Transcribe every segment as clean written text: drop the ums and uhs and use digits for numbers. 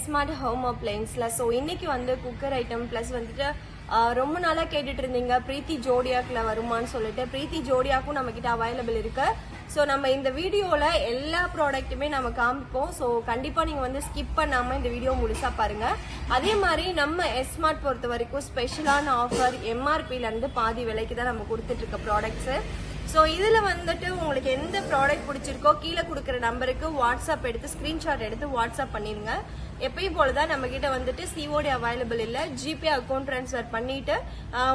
Smart home அப்ளையன்ஸ்ல so இன்னைக்கு வந்து cooker item plus வந்துட்டு ரொம்ப நாளாக கேட்டுட்டு இருந்தீங்க பிரீத்தி ஜோடியாக்கில் வருமானு சொல்லிட்டு பிரீத்தி ஜோடியாக்கும் நம்ம கிட்ட அவைலபிள் இருக்கு. ஸோ நம்ம இந்த வீடியோவில் எல்லா ப்ராடக்ட்டுமே நம்ம காமிப்போம். ஸோ கண்டிப்பாக நீங்கள் வந்து ஸ்கிப் பண்ணாமல் இந்த வீடியோ முழுசாக பாருங்கள். அதே மாதிரி நம்ம ஸ்மார்ட் பொறுத்த வரைக்கும் ஸ்பெஷலான ஆஃபர் எம்ஆர்பியிலேருந்து பாதி விலைக்கு தான் நம்ம கொடுத்துட்ருக்க ப்ராடக்ட்ஸு. ஸோ இதில் வந்துட்டு உங்களுக்கு எந்த ப்ராடக்ட் பிடிச்சிருக்கோ கீழே கொடுக்குற நம்பருக்கு வாட்ஸ்அப் எடுத்து ஸ்க்ரீன்ஷாட் எடுத்து வாட்ஸ்அப் பண்ணிடுங்க. எப்பயும் போல தான் நம்மக்கிட்ட வந்துட்டு சிஓடி அவைலபிள் இல்லை. ஜிபே அக்கௌண்ட் ட்ரான்ஸ்ஃபர் பண்ணிவிட்டு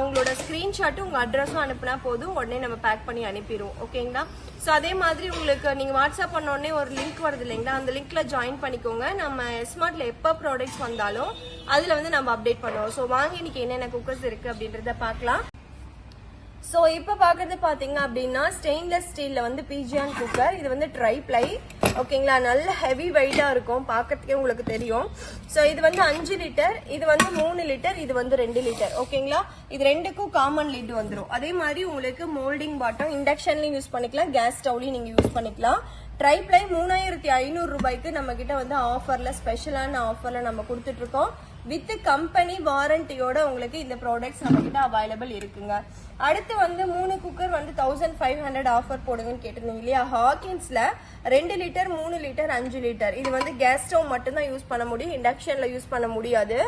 உங்களோட ஸ்க்ரீன்ஷாட்டும் உங்கள் அட்ரஸும் அனுப்புனா போதும், உடனே நம்ம பேக் பண்ணி அனுப்பிடுவோம். ஓகேங்களா? ஸோ அதே மாதிரி உங்களுக்கு நீங்கள் வாட்ஸ்அப் பண்ண உடனே ஒரு லிங்க் வருது இல்லைங்களா, அந்த லிங்க்ல ஜாயின் பண்ணிக்கோங்க. நம்ம ஸ்மார்ட்ல எப்போ ப்ராடக்ட்ஸ் வந்தாலும் அதில் வந்து நம்ம அப்டேட் பண்ணுவோம். ஸோ வாங்க இன்னைக்கு என்னென்ன குக்கர்ஸ் இருக்குது அப்படின்றத பார்க்கலாம். ஸோ இப்போ பார்க்கறது பார்த்தீங்க அப்படின்னா ஸ்டெயின்லெஸ் ஸ்டீலில் வந்து பிஜியான் குக்கர். இது வந்து ட்ரை ப்ளை. ஓகேங்களா? நல்ல ஹெவி வெயிட்டாக இருக்கும், பார்க்கறதுக்கே உங்களுக்கு தெரியும். ஸோ இது வந்து 5 லிட்டர், இது வந்து 3 லிட்டர், இது வந்து 2 லிட்டர். ஓகேங்களா? இது ரெண்டுக்கும் காமன் லிட் வந்துடும். அதே மாதிரி உங்களுக்கு மோல்டிங் பாட்டம் இண்டக்ஷன்லையும் யூஸ் பண்ணிக்கலாம், கேஸ் ஸ்டவ்லையும் நீங்கள் யூஸ் பண்ணிக்கலாம். ட்ரை ப்ளை 3500 ரூபாய்க்கு நம்ம கிட்ட வந்து ஆஃபர்ல ஸ்பெஷலான ஆஃபர்ல நம்ம கொடுத்துட்டு இருக்கோம். வித் கம்பெனி வாரண்டியோட உங்களுக்கு இந்த ப்ராடக்ட்ஸ் நம்ம கிட்ட அவைலபிள் இருக்குங்க. அடுத்து வந்து 3 குக்கர் வந்து 1500 ஆஃபர் போடுங்கன்னு கேட்டிருந்தீங்க இல்லையா? ஹாக்கின்ஸ்ல 2 லிட்டர், 3 லிட்டர், 5 லிட்டர். இது வந்து கேஸ் ஸ்டவ் மட்டும்தான் யூஸ் பண்ண முடியும், இண்டக்ஷன்ல யூஸ் பண்ண முடியாது.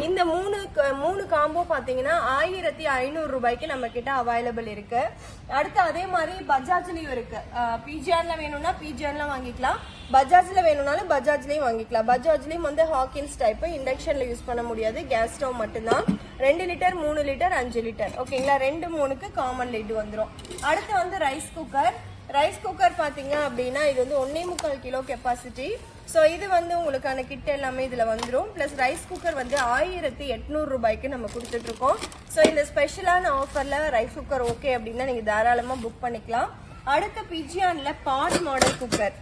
இந்த மூணு காம்போ பாத்தீங்கன்னா 1500 ரூபாய்க்கு நம்ம கிட்ட அவைலபிள் இருக்கு. அடுத்து அதே மாதிரி பஜாஜ்லயும் இருக்கு. பிஜிஆர்ல வேணும்னா பிஜிஆர்ல வாங்கிக்கலாம், பஜாஜ்ல வேணும்னாலும் பஜாஜ்லயும் வாங்கிக்கலாம். பஜாஜ்லயும் வந்து ஹாக்கின்ஸ் டைப் இண்டக்ஷன்ல யூஸ் பண்ண முடியாது, கேஸ் ஸ்டவ் மட்டும்தான். 2 லிட்டர், 3 லிட்டர், 5 லிட்டர். ஓகேங்களா? 2-3க்கு காமன் லிட் வந்துடும். அடுத்து வந்து ரைஸ் குக்கர். ரைஸ் குக்கர் பாத்தீங்க அப்படின்னா இது வந்து 1.25 கிலோ கெப்பாசிட்டி. ஸோ இது வந்து உங்களுக்கான கிட் எல்லாமே இதுல வந்துடும். பிளஸ் ரைஸ் குக்கர் வந்து 1800 ரூபாய்க்கு நம்ம கொடுத்துட்டு இருக்கோம். ஸோ இந்த ஸ்பெஷலான ஆஃபர்ல ரைஸ் குக்கர் ஓகே அப்படின்னா நீங்க தாராளமா புக் பண்ணிக்கலாம். அடுத்த பிஜியான்ல பாட் மாடல் குக்கர்.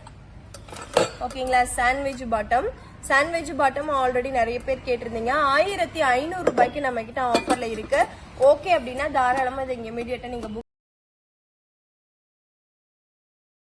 ஓகேங்களா? சாண்ட்விச் பாட்டம் ஆல்ரெடி நிறைய பேர் கேட்டிருந்தீங்க. 1500 ரூபாய்க்கு நம்ம கிட்ட ஆஃபர்ல இருக்கு. ஓகே அப்படின்னா தாராளமா இதை இமீடியட்டா நீங்க புக்